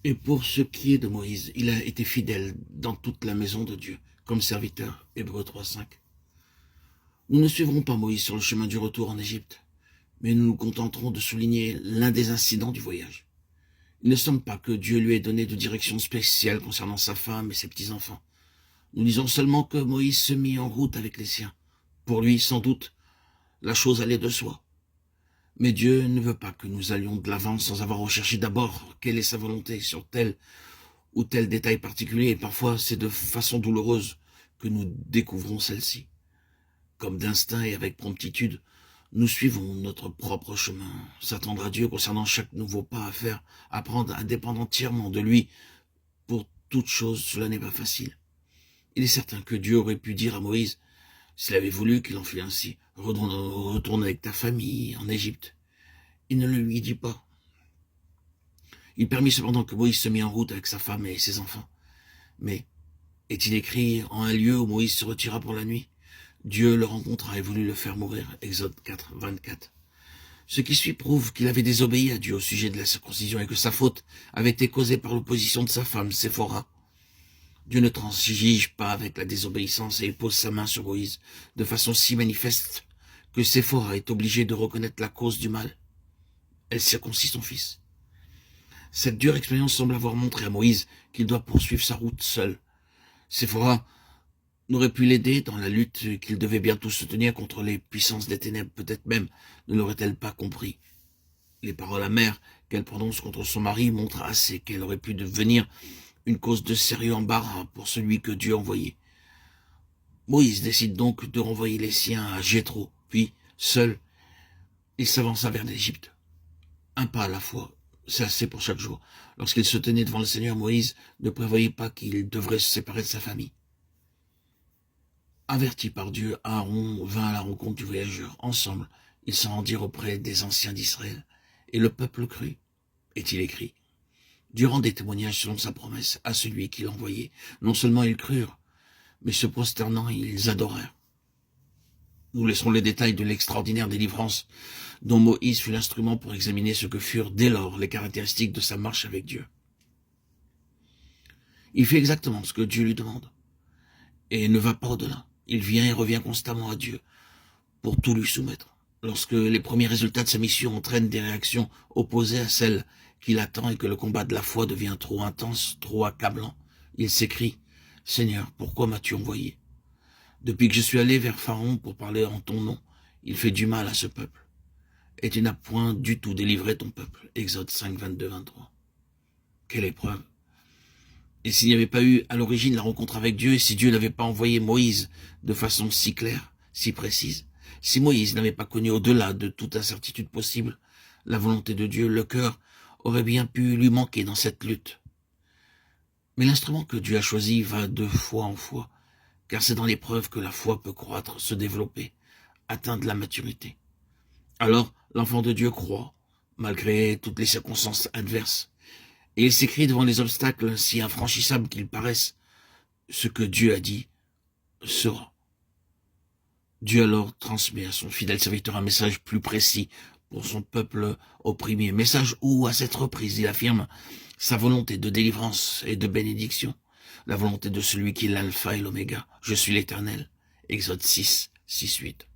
Et pour ce qui est de Moïse, il a été fidèle dans toute la maison de Dieu, comme serviteur, Hébreux 3:5. Nous ne suivrons pas Moïse sur le chemin du retour en Égypte, mais nous nous contenterons de souligner l'un des incidents du voyage. Il ne semble pas que Dieu lui ait donné de direction spéciale concernant sa femme et ses petits-enfants. Nous disons seulement que Moïse se mit en route avec les siens. Pour lui, sans doute, la chose allait de soi. Mais Dieu ne veut pas que nous allions de l'avant sans avoir recherché d'abord quelle est sa volonté sur tel ou tel détail particulier, et parfois c'est de façon douloureuse que nous découvrons celle-ci. Comme d'instinct et avec promptitude, nous suivons notre propre chemin. S'attendre à Dieu concernant chaque nouveau pas à faire, apprendre à dépendre entièrement de lui pour toute chose, cela n'est pas facile. Il est certain que Dieu aurait pu dire à Moïse, s'il avait voulu qu'il en fût ainsi, retourne avec ta famille en Égypte. Il ne le lui dit pas. Il permit cependant que Moïse se mit en route avec sa femme et ses enfants. Mais est-il écrit en un lieu où Moïse se retira pour la nuit? Dieu le rencontra et voulut le faire mourir. Exode 4, 24. Ce qui suit prouve qu'il avait désobéi à Dieu au sujet de la circoncision et que sa faute avait été causée par l'opposition de sa femme, Séphora. Dieu ne transige pas avec la désobéissance et il pose sa main sur Moïse de façon si manifeste que Séphora est obligée de reconnaître la cause du mal. Elle circoncit son fils. Cette dure expérience semble avoir montré à Moïse qu'il doit poursuivre sa route seul. Séphora n'aurait pu l'aider dans la lutte qu'il devait bientôt soutenir contre les puissances des ténèbres. Peut-être même ne l'aurait-elle pas compris. Les paroles amères qu'elle prononce contre son mari montrent assez qu'elle aurait pu devenir une cause de sérieux embarras pour celui que Dieu envoyait. Moïse décide donc de renvoyer les siens à Jéthro, puis, seul, il s'avança vers l'Égypte. Un pas à la fois, c'est assez pour chaque jour. Lorsqu'il se tenait devant le Seigneur, Moïse ne prévoyait pas qu'il devrait se séparer de sa famille. Averti par Dieu, Aaron vint à la rencontre du voyageur. Ensemble, ils s'en rendirent auprès des anciens d'Israël. Et le peuple crut, est-il écrit. Dieu rendait témoignage selon sa promesse à celui qui l'envoyait. Non seulement ils crurent, mais se prosternant, ils adorèrent. Nous laisserons les détails de l'extraordinaire délivrance dont Moïse fut l'instrument pour examiner ce que furent dès lors les caractéristiques de sa marche avec Dieu. Il fait exactement ce que Dieu lui demande et ne va pas au-delà. Il vient et revient constamment à Dieu pour tout lui soumettre. Lorsque les premiers résultats de sa mission entraînent des réactions opposées à celles qu'il attend et que le combat de la foi devient trop intense, trop accablant, il s'écrie « Seigneur, pourquoi m'as-tu envoyé ? Depuis que je suis allé vers Pharaon pour parler en ton nom, il fait du mal à ce peuple. Et tu n'as point du tout délivré ton peuple. » Exode 5, 22, 23. Quelle épreuve! Et s'il n'y avait pas eu à l'origine la rencontre avec Dieu, et si Dieu n'avait pas envoyé Moïse de façon si claire, si précise, si Moïse n'avait pas connu au-delà de toute incertitude possible la volonté de Dieu, le cœur aurait bien pu lui manquer dans cette lutte. Mais l'instrument que Dieu a choisi va de foi en foi, car c'est dans l'épreuve que la foi peut croître, se développer, atteindre la maturité. Alors, l'enfant de Dieu croit, malgré toutes les circonstances adverses, et il s'écrit devant les obstacles si infranchissables qu'ils paraissent, ce que Dieu a dit sera. Dieu alors transmet à son fidèle serviteur un message plus précis pour son peuple opprimé, message où, à cette reprise, il affirme sa volonté de délivrance et de bénédiction, la volonté de celui qui est l'alpha et l'oméga. Je suis l'Éternel. Exode 6, 6, 8.